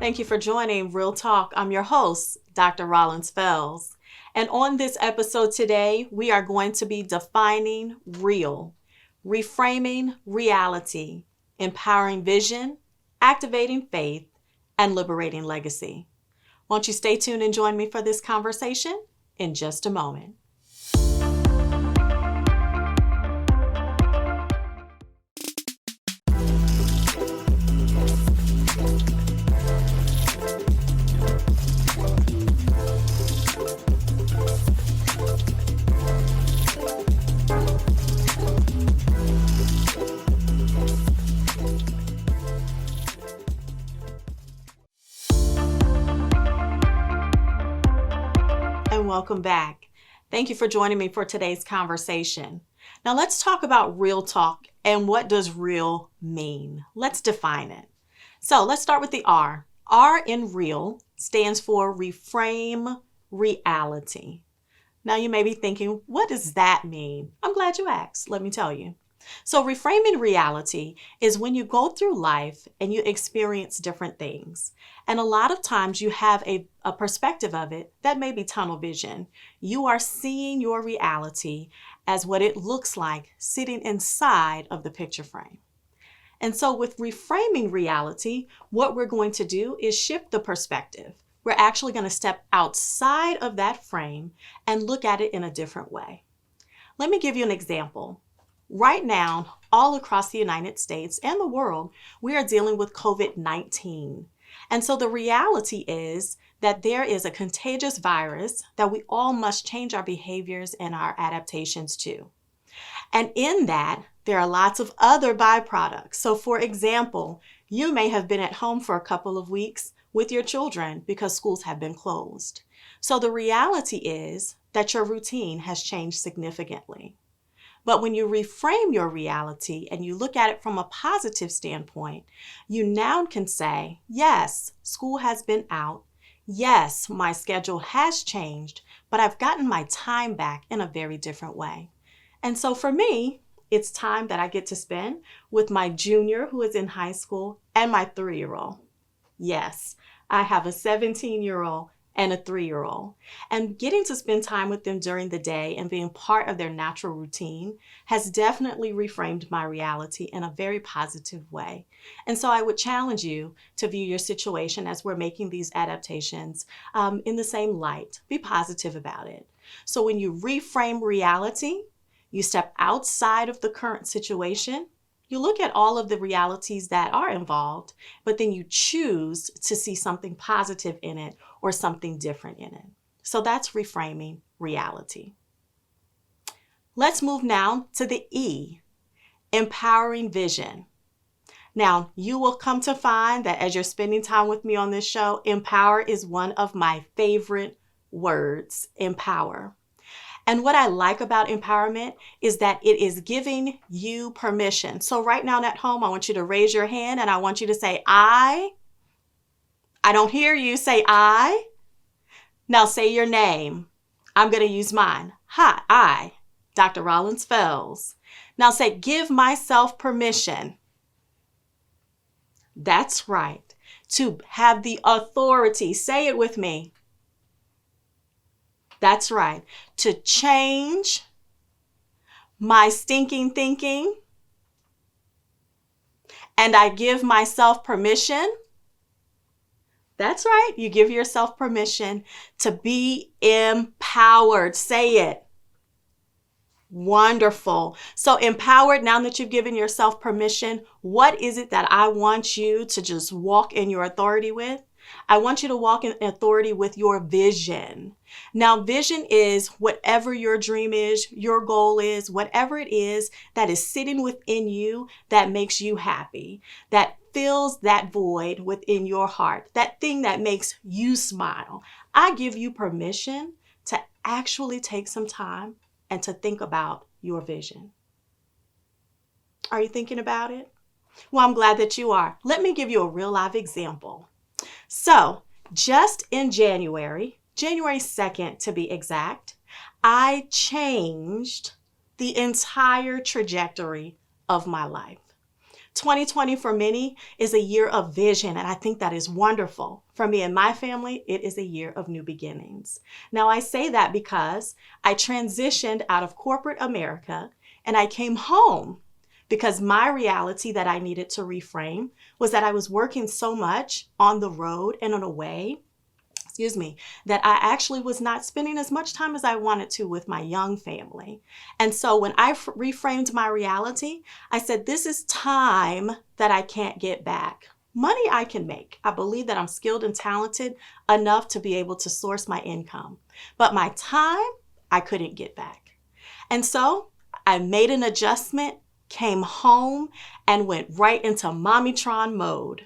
Thank you for joining Real Talk. I'm your host, Dr. Rollins Fells. And on this episode today, we are going to be defining real, reframing reality, empowering vision, activating faith, and liberating legacy. Won't you stay tuned and join me for this conversation in just a moment. Welcome back. Thank you for joining me for today's conversation. Now let's talk about real talk and what does real mean? Let's define it. So let's start with the R. R in real stands for reframe reality. Now you may be thinking, what does that mean? I'm glad you asked. Let me tell you. So reframing reality is when you go through life and you experience different things. And a lot of times you have a perspective of it that may be tunnel vision. You are seeing your reality as what it looks like sitting inside of the picture frame. And so with reframing reality, what we're going to do is shift the perspective. We're actually going to step outside of that frame and look at it in a different way. Let me give you an example. Right now, all across the United States and the world, we are dealing with COVID-19. And so the reality is that there is a contagious virus that we all must change our behaviors and our adaptations to. And in that, there are lots of other byproducts. So for example, you may have been at home for a couple of weeks with your children because schools have been closed. So the reality is that your routine has changed significantly. But when you reframe your reality and you look at it from a positive standpoint, you now can say, yes, school has been out. Yes, my schedule has changed, but I've gotten my time back in a very different way. And so for me, it's time that I get to spend with my junior who is in high school and my 3-year-old. Yes, I have a 17-year-old and a 3-year-old. And getting to spend time with them during the day and being part of their natural routine has definitely reframed my reality in a very positive way. And so I would challenge you to view your situation as we're making these adaptations in the same light. Be positive about it. So when you reframe reality, you step outside of the current situation. You look at all of the realities that are involved, but then you choose to see something positive in it or something different in it. So that's reframing reality. Let's move now to the E, empowering vision. Now, you will come to find that as you're spending time with me on this show, empower is one of my favorite words, empower. And what I like about empowerment is that it is giving you permission. So right now at home, I want you to raise your hand and I want you to say, I don't hear you. Say I. Now say your name. I'm going to use mine. Hi, I, Dr. Rollins Fells. Now say, give myself permission. That's right. To have the authority. Say it with me. That's right. To change my stinking thinking. And I give myself permission. That's right. You give yourself permission to be empowered. Say it. Wonderful. So empowered, now that you've given yourself permission, what is it that I want you to just walk in your authority with? I want you to walk in authority with your vision. Now, vision is whatever your dream is, your goal is, whatever it is that is sitting within you that makes you happy, that fills that void within your heart, that thing that makes you smile. I give you permission to actually take some time and to think about your vision. Are you thinking about it? Well, I'm glad that you are. Let me give you a real live example. So just in January 2nd to be exact, I changed the entire trajectory of my life. 2020 for many is a year of vision, and I think that is wonderful. For me and my family, it is a year of new beginnings. Now, I say that because I transitioned out of corporate America and I came home because my reality that I needed to reframe was that I was working so much on the road and on away, that I actually was not spending as much time as I wanted to with my young family. And so when I reframed my reality, I said, this is time that I can't get back. Money I can make. I believe that I'm skilled and talented enough to be able to source my income. But my time, I couldn't get back. And so I made an adjustment, came home, and went right into Mommytron mode.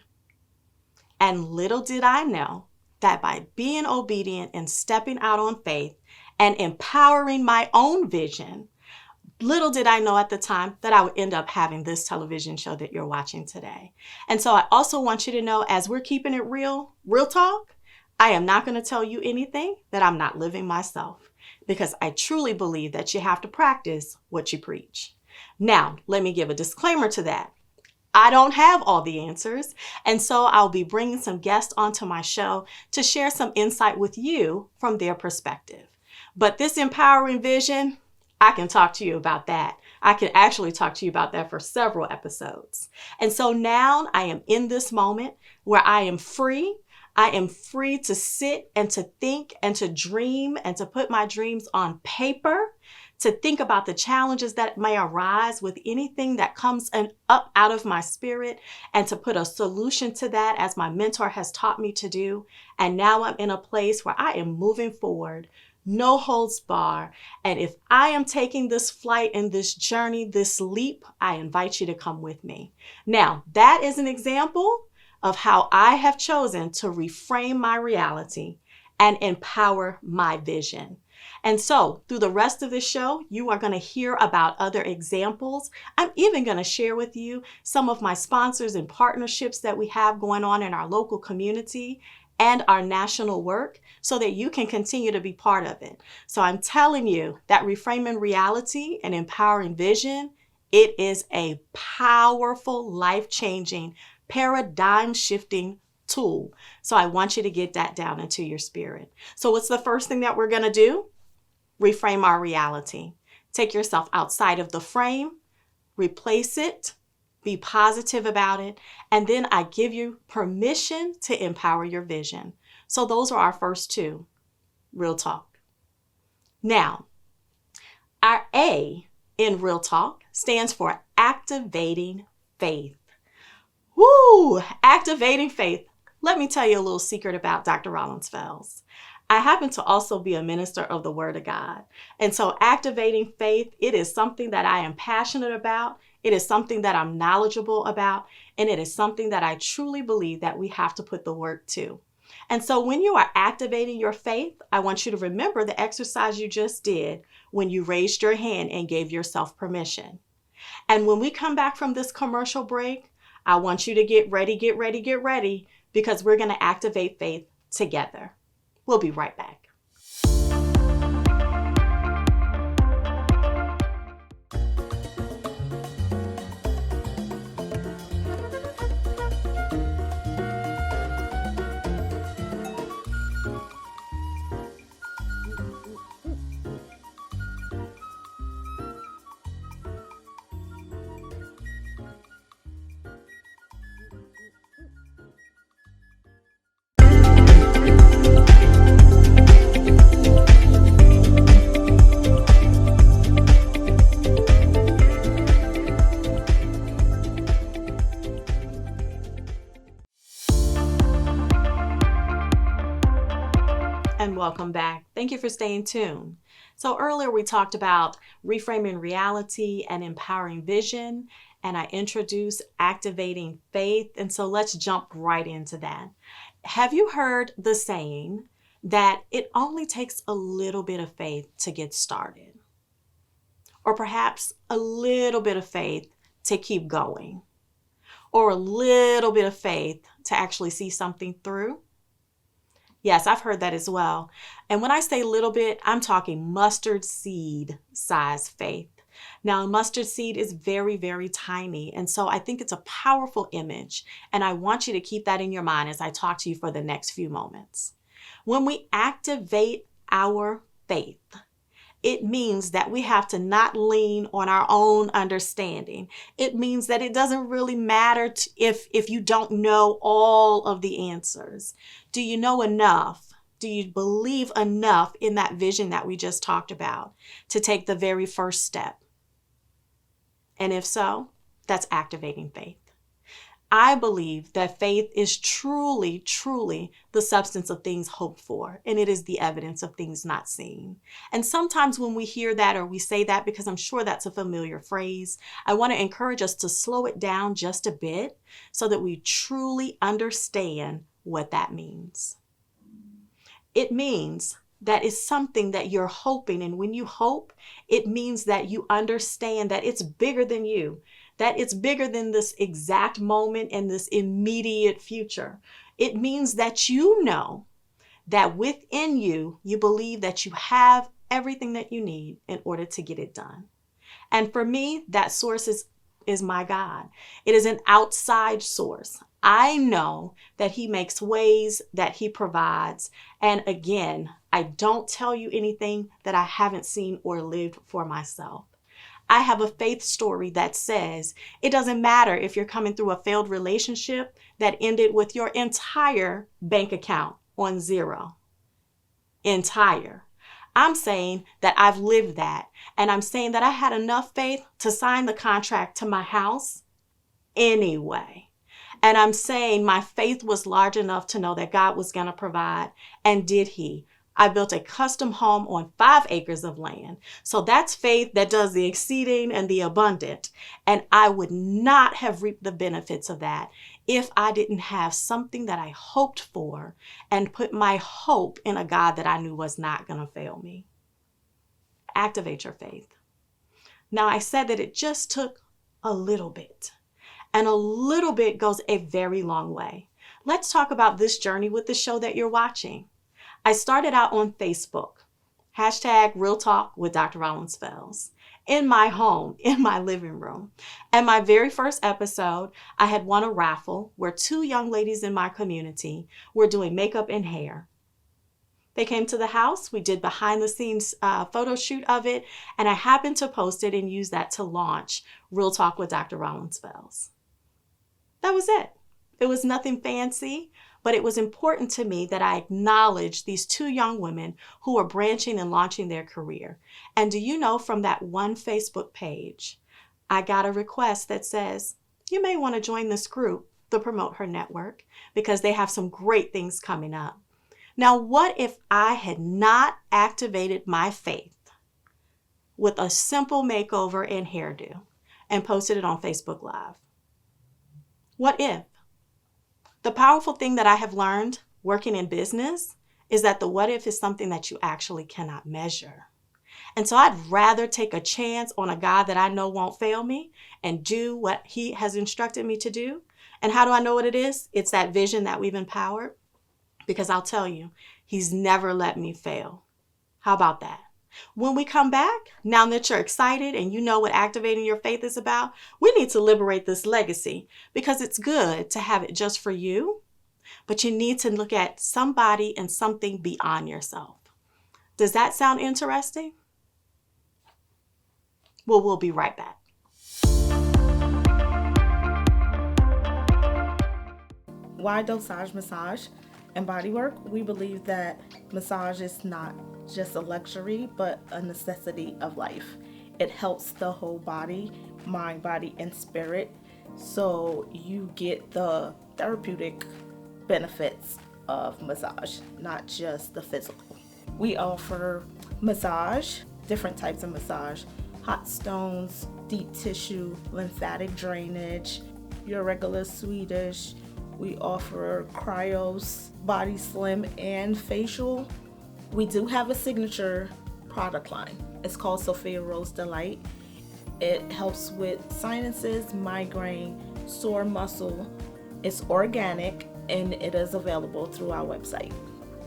And little did I know that by being obedient and stepping out on faith and empowering my own vision, little did I know at the time that I would end up having this television show that you're watching today. And so I also want you to know, as we're keeping it real talk, I am not going to tell you anything that I'm not living myself, because I truly believe that you have to practice what you preach. Now, let me give a disclaimer to that. I don't have all the answers, and so I'll be bringing some guests onto my show to share some insight with you from their perspective. But this empowering vision, I can talk to you about that. I can actually talk to you about that for several episodes. And so now I am in this moment where I am free. I am free to sit and to think and to dream and to put my dreams on paper, to think about the challenges that may arise with anything that comes up out of my spirit, and to put a solution to that as my mentor has taught me to do. And now I'm in a place where I am moving forward, no holds bar. And if I am taking this flight and this journey, this leap, I invite you to come with me. Now, that is an example of how I have chosen to reframe my reality and empower my vision. And so through the rest of the show, you are going to hear about other examples. I'm even going to share with you some of my sponsors and partnerships that we have going on in our local community and our national work, so that you can continue to be part of it. So I'm telling you that reframing reality and empowering vision, it is a powerful, life-changing, paradigm-shifting tool. So I want you to get that down into your spirit. So what's the first thing that we're going to do? Reframe our reality. Take yourself outside of the frame, replace it, be positive about it, and then I give you permission to empower your vision. So those are our first two. Real talk. Now, our A in real talk stands for activating faith. Woo! Activating faith. Let me tell you a little secret about Dr. Rollins Fells. I happen to also be a minister of the Word of God. And so activating faith, it is something that I am passionate about. It is something that I'm knowledgeable about. And it is something that I truly believe that we have to put the work to. And so when you are activating your faith, I want you to remember the exercise you just did when you raised your hand and gave yourself permission. And when we come back from this commercial break, I want you to get ready, because we're going to activate faith together. We'll be right back. And welcome back. Thank you for staying tuned. So earlier we talked about reframing reality and empowering vision, and I introduced activating faith. And so let's jump right into that. Have you heard the saying that it only takes a little bit of faith to get started? Or perhaps a little bit of faith to keep going? Or a little bit of faith to actually see something through? Yes, I've heard that as well. And when I say little bit, I'm talking mustard seed size faith. Now, a mustard seed is very, very tiny. And so I think it's a powerful image. And I want you to keep that in your mind as I talk to you for the next few moments. When we activate our faith, it means that we have to not lean on our own understanding. It means that it doesn't really matter if you don't know all of the answers. Do you know enough? Do you believe enough in that vision that we just talked about to take the very first step? And if so, that's activating faith. I believe that faith is truly, truly the substance of things hoped for, and it is the evidence of things not seen. And sometimes when we hear that or we say that, because I'm sure that's a familiar phrase, I want to encourage us to slow it down just a bit so that we truly understand what that means. It means that it's something that you're hoping, and when you hope, it means that you understand that it's bigger than you. That it's bigger than this exact moment and this immediate future. It means that you know that within you, you believe that you have everything that you need in order to get it done. And for me, that source is my God. It is an outside source. I know that He makes ways, that He provides. And again, I don't tell you anything that I haven't seen or lived for myself. I have a faith story that says it doesn't matter if you're coming through a failed relationship that ended with your entire bank account on zero. Entire. I'm saying that I've lived that. And I'm saying that I had enough faith to sign the contract to my house anyway. And I'm saying my faith was large enough to know that God was going to provide. And did He? I built a custom home on 5 acres of land. So that's faith that does the exceeding and the abundant. And I would not have reaped the benefits of that if I didn't have something that I hoped for and put my hope in a God that I knew was not going to fail me. Activate your faith. Now, I said that it just took a little bit. And a little bit goes a very long way. Let's talk about this journey with the show that you're watching. I started out on Facebook, #Real Talk with Dr. Rollins Fells, in my home, in my living room. And my very first episode, I had won a raffle where 2 young ladies in my community were doing makeup and hair. They came to the house, we did behind the scenes photo shoot of it, and I happened to post it and use that to launch Real Talk with Dr. Rollins Fells. That was it. It was nothing fancy. But it was important to me that I acknowledge these 2 young women who are branching and launching their career. And do you know, from that one Facebook page, I got a request that says, you may want to join this group to promote her network because they have some great things coming up. Now, what if I had not activated my faith with a simple makeover and hairdo and posted it on Facebook Live? What if? The powerful thing that I have learned working in business is that the what if is something that you actually cannot measure. And so I'd rather take a chance on a God that I know won't fail me and do what He has instructed me to do. And how do I know what it is? It's that vision that we've empowered. Because I'll tell you, He's never let me fail. How about that? When we come back, now that you're excited and you know what activating your faith is about, we need to liberate this legacy because it's good to have it just for you, but you need to look at somebody and something beyond yourself. Does that sound interesting? Well, we'll be right back. Why Dosage Massage and Bodywork? We believe that massage is not just a luxury, but a necessity of life. It helps the whole body, mind, body, and spirit, so you get the therapeutic benefits of massage, not just the physical. We offer massage, different types of massage, hot stones, deep tissue, lymphatic drainage, your regular Swedish. We offer cryos, body slim, and facial. We do have a signature product line. It's called Sophia Rose Delight. It helps with sinuses, migraine, sore muscle. It's organic and it is available through our website.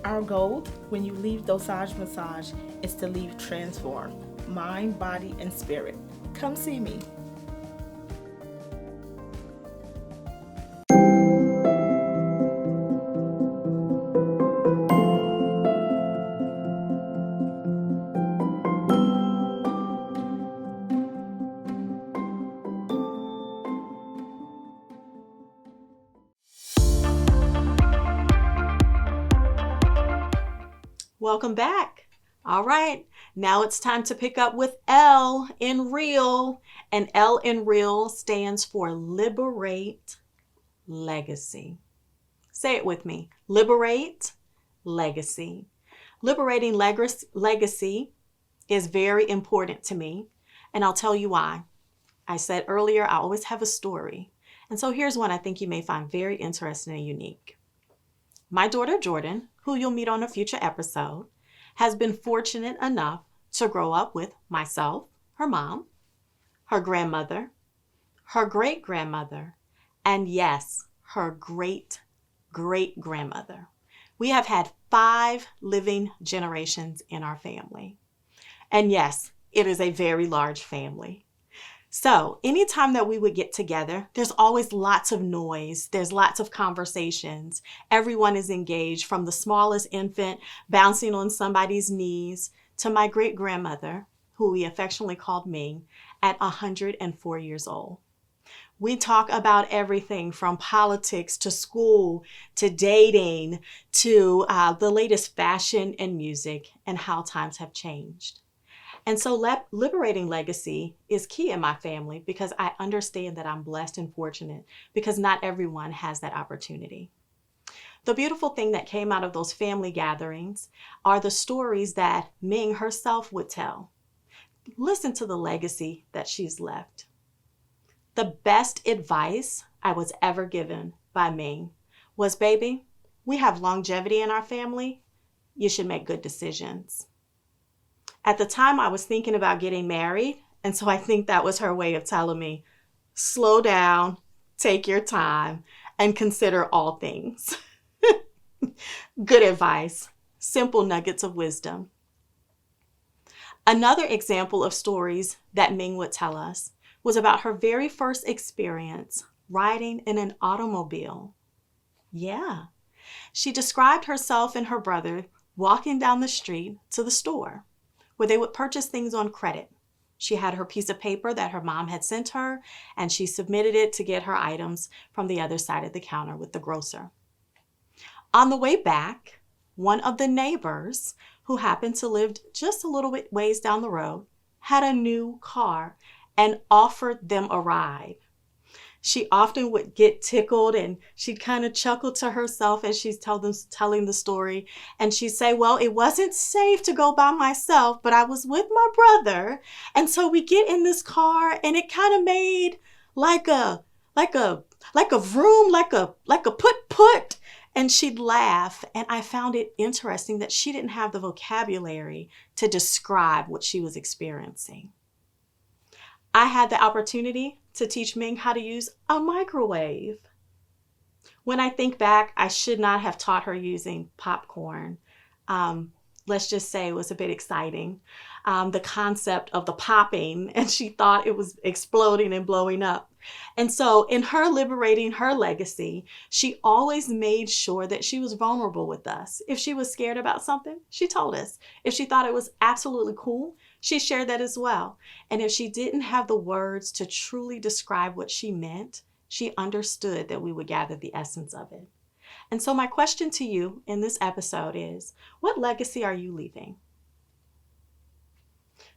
Our goal when you leave Dosage Massage is to leave transformed, mind, body, and spirit. come see me. Welcome back. All right, now it's time to pick up with L in real. And L in real stands for Liber8 Legacy. Say it with me. Liber8 Legacy. Liberating legacy is very important to me, and I'll tell you why. I said earlier, I always have a story. And so here's one I think you may find very interesting and unique. My daughter, Jordan, who you'll meet on a future episode, has been fortunate enough to grow up with myself, her mom, her grandmother, her great-grandmother, and yes, her great-great-grandmother. We have had 5 living generations in our family. And yes, it is a very large family. So anytime that we would get together, there's always lots of noise. There's lots of conversations. Everyone is engaged, from the smallest infant bouncing on somebody's knees to my great-grandmother, who we affectionately called Ming, at 104 years old. We talk about everything from politics to school to dating to the latest fashion and music and how times have changed. And so liberating legacy is key in my family because I understand that I'm blessed and fortunate because not everyone has that opportunity. The beautiful thing that came out of those family gatherings are the stories that Ming herself would tell. Listen to the legacy that she's left. The best advice I was ever given by Ming was, baby, we have longevity in our family. You should make good decisions. At the time, I was thinking about getting married, and so I think that was her way of telling me, slow down, take your time, and consider all things. Good advice, simple nuggets of wisdom. Another example of stories that Ming would tell us was about her very first experience riding in an automobile. Yeah, she described herself and her brother walking down the street to the store, where they would purchase things on credit. She had her piece of paper that her mom had sent her, and she submitted it to get her items from the other side of the counter with the grocer. On the way back, one of the neighbors, who happened to live just a little bit ways down the road, had a new car and offered them a ride. She often would get tickled and she'd kind of chuckle to herself as she's telling the story. And she'd say, well, it wasn't safe to go by myself, but I was with my brother. And so we get in this car and it kind of made like a vroom, like a put. And she'd laugh. And I found it interesting that she didn't have the vocabulary to describe what she was experiencing. I had the opportunity to teach Ming how to use a microwave. When I think back, I should not have taught her using popcorn. Let's just say it was a bit exciting. The concept of the popping, and she thought it was exploding and blowing up. And so in her liberating her legacy, she always made sure that she was vulnerable with us. If she was scared about something, she told us. If she thought it was absolutely cool, she shared that as well. And if she didn't have the words to truly describe what she meant, she understood that we would gather the essence of it. And so my question to you in this episode is, what legacy are you leaving?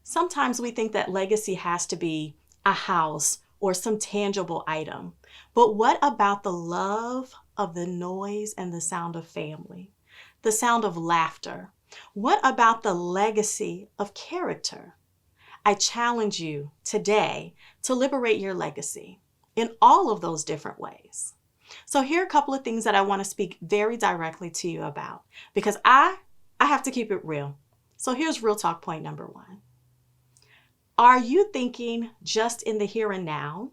Sometimes we think that legacy has to be a house or some tangible item. But what about the love of the noise and the sound of family, the sound of laughter? What about the legacy of character? I challenge you today to liberate your legacy in all of those different ways. So here are a couple of things that I want to speak very directly to you about, because I have to keep it real. So here's real talk point number 1. Are you thinking just in the here and now?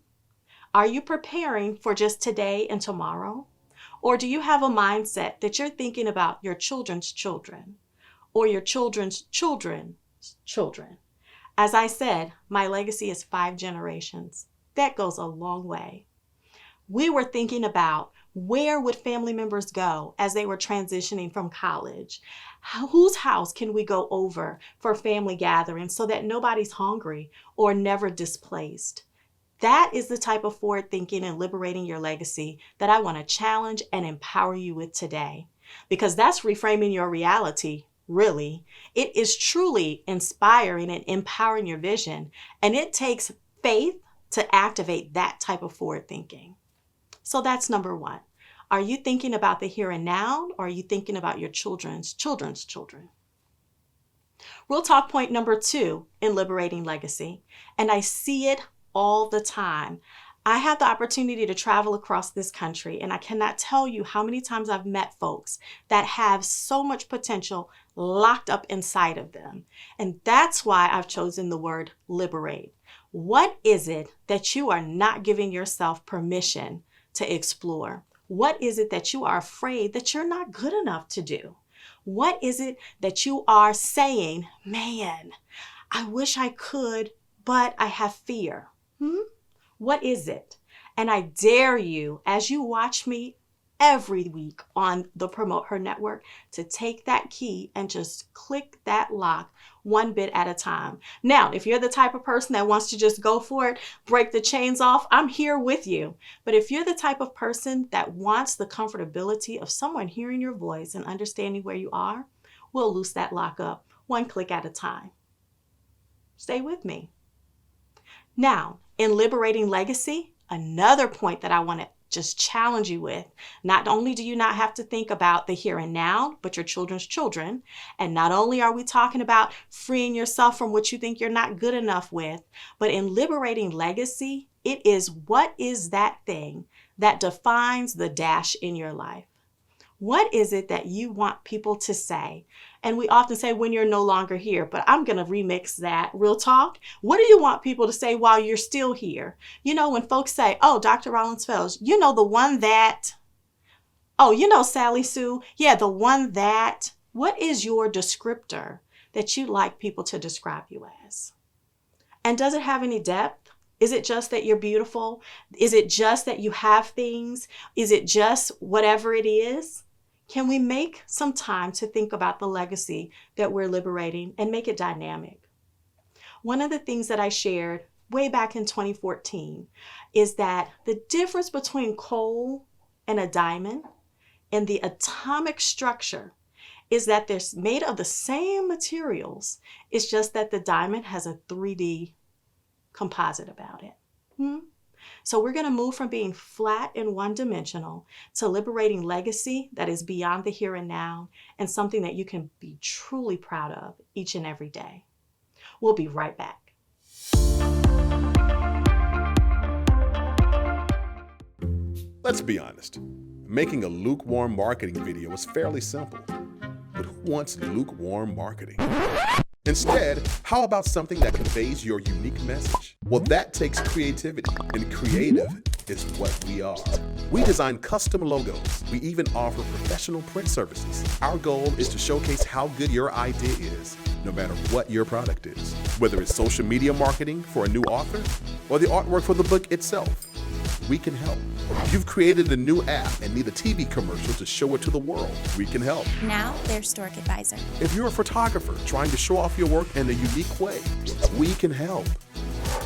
Are you preparing for just today and tomorrow? Or do you have a mindset that you're thinking about your children's children or your children's children's children? As I said, my legacy is 5 generations. That goes a long way. We were thinking about where would family members go as they were transitioning from college? Whose house can we go over for family gatherings so that nobody's hungry or never displaced? That is the type of forward thinking and liberating your legacy that I want to challenge and empower you with today, because that's reframing your reality. Really, it is truly inspiring and empowering your vision, and it takes faith to activate that type of forward thinking. So that's number 1. Are you thinking about the here and now, or are you thinking about your children's children? Real talk point number 2 in liberating legacy, and I see it all the time. I have the opportunity to travel across this country, and I cannot tell you how many times I've met folks that have so much potential locked up inside of them. And that's why I've chosen the word liberate. What is it that you are not giving yourself permission to explore? What is it that you are afraid that you're not good enough to do? What is it that you are saying, man, I wish I could, but I have fear? What is it? And I dare you, as you watch me every week on the Promote Her Network, to take that key and just click that lock one bit at a time. Now, if you're the type of person that wants to just go for it, break the chains off, I'm here with you. But if you're the type of person that wants the comfortability of someone hearing your voice and understanding where you are, we'll loose that lock up one click at a time. Stay with me. Now, in liberating legacy, another point that I want to just challenge you with, not only do you not have to think about the here and now, but your children's children. And not only are we talking about freeing yourself from what you think you're not good enough with, but in liberating legacy, it is what is that thing that defines the dash in your life? What is it that you want people to say? And we often say when you're no longer here, but I'm going to remix that. Real talk. What do you want people to say while you're still here? You know, when folks say, oh, Dr. Rollins Fells, you know, the one that, oh, you know, Sally Sue. Yeah, the one that. What is your descriptor that you'd like people to describe you as? And does it have any depth? Is it just that you're beautiful? Is it just that you have things? Is it just whatever it is? Can we make some time to think about the legacy that we're liberating and make it dynamic? One of the things that I shared way back in 2014 is that the difference between coal and a diamond and the atomic structure is that they're made of the same materials. It's just that the diamond has a 3D composite about it. So we're going to move from being flat and one-dimensional to liberating legacy that is beyond the here and now and something that you can be truly proud of each and every day. We'll be right back. Let's be honest. Making a lukewarm marketing video is fairly simple. But who wants lukewarm marketing? Instead, how about something that conveys your unique message? Well, that takes creativity, and creative is what we are. We design custom logos. We even offer professional print services. Our goal is to showcase how good your idea is, no matter what your product is. Whether it's social media marketing for a new author or the artwork for the book itself, we can help. If you've created a new app and need a TV commercial to show it to the world, we can help. Now they're Stork Advisor. If you're a photographer trying to show off your work in a unique way, we can help.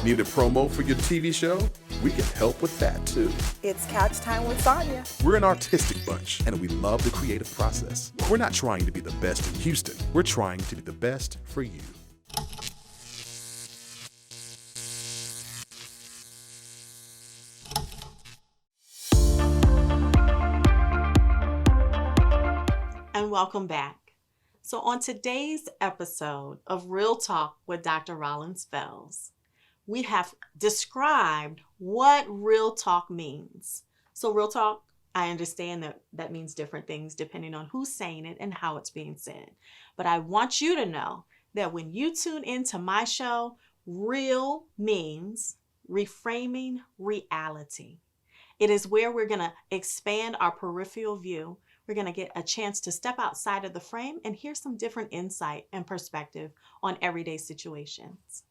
Need a promo for your TV show? We can help with that too. It's Couch Time with Sonia. We're an artistic bunch and we love the creative process. We're not trying to be the best in Houston. We're trying to be the best for you. And welcome back. So on today's episode of Real Talk with Dr. Rollins Fells, we have described what real talk means. So real talk, I understand that means different things depending on who's saying it and how it's being said. But I want you to know that when you tune into my show, real means reframing reality. It is where we're going to expand our peripheral view. We're going to get a chance to step outside of the frame and hear some different insight and perspective on everyday situations.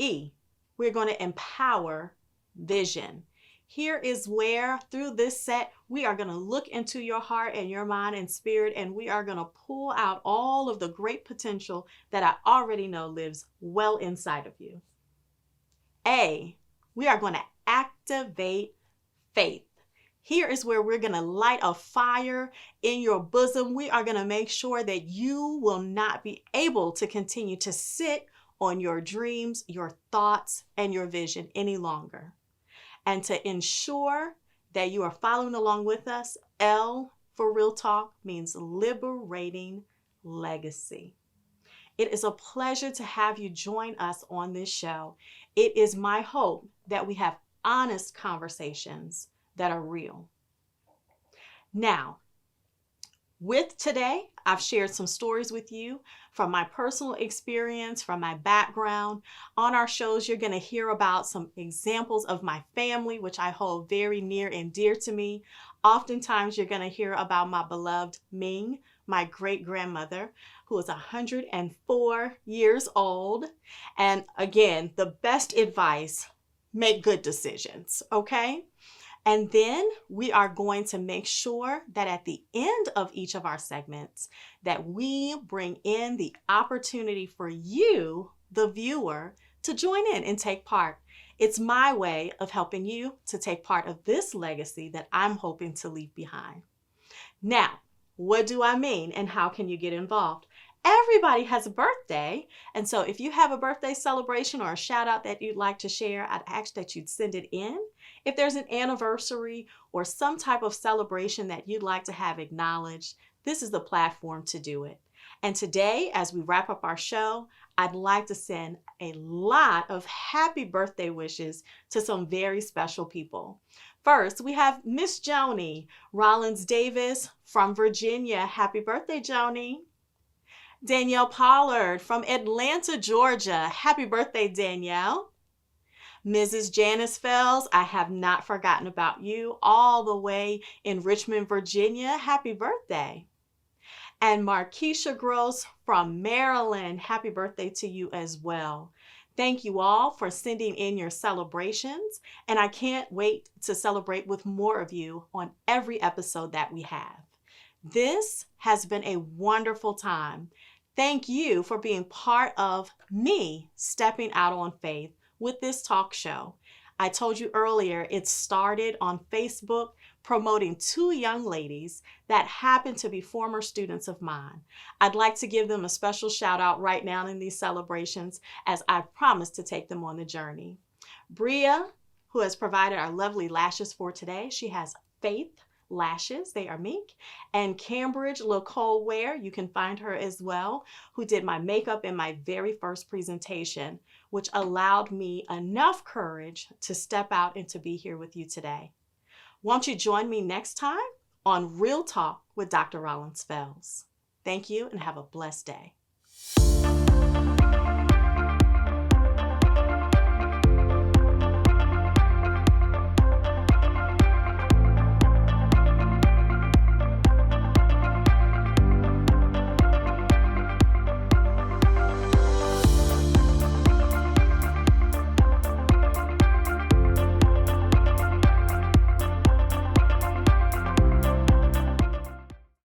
E, we're going to empower vision. Here is where, through this set, we are going to look into your heart and your mind and spirit, and we are going to pull out all of the great potential that I already know lives well inside of you. A, we are going to activate faith. Here is where we're going to light a fire in your bosom. We are going to make sure that you will not be able to continue to sit on your dreams, your thoughts, and your vision any longer. And to ensure that you are following along with us, L for Real Talk means Liber8 Legacy. It is a pleasure to have you join us on this show. It is my hope that we have honest conversations that are real. Now, with today, I've shared some stories with you from my personal experience, from my background. On our shows, you're going to hear about some examples of my family, which I hold very near and dear to me. Oftentimes, you're going to hear about my beloved Ming, my great-grandmother, who is 104 years old. And again, the best advice, make good decisions, okay? And then we are going to make sure that at the end of each of our segments that we bring in the opportunity for you, the viewer, to join in and take part. It's my way of helping you to take part of this legacy that I'm hoping to leave behind. Now, what do I mean and how can you get involved? Everybody has a birthday, and so if you have a birthday celebration or a shout out that you'd like to share, I'd ask that you'd send it in. If there's an anniversary or some type of celebration that you'd like to have acknowledged, this is the platform to do it. And today, as we wrap up our show, I'd like to send a lot of happy birthday wishes to some very special people. First, we have Miss Joni Rollins Davis from Virginia. Happy birthday, Joni. Danielle Pollard from Atlanta, Georgia. Happy birthday, Danielle. Mrs. Janice Fells, I have not forgotten about you, all the way in Richmond, Virginia. Happy birthday. And Markeisha Gross from Maryland. Happy birthday to you as well. Thank you all for sending in your celebrations, and I can't wait to celebrate with more of you on every episode that we have. This has been a wonderful time. Thank you for being part of me stepping out on faith with this talk show. I told you earlier, it started on Facebook promoting two young ladies that happen to be former students of mine. I'd like to give them a special shout out right now in these celebrations as I promised to take them on the journey. Bria, who has provided our lovely lashes for today, she has Faith Lashes, they are mink, and Cambridge Lacole Ware, you can find her as well, who did my makeup in my very first presentation, which allowed me enough courage to step out and to be here with you today. Won't you join me next time on Real Talk with Dr. Rollins Fells? Thank you and have a blessed day.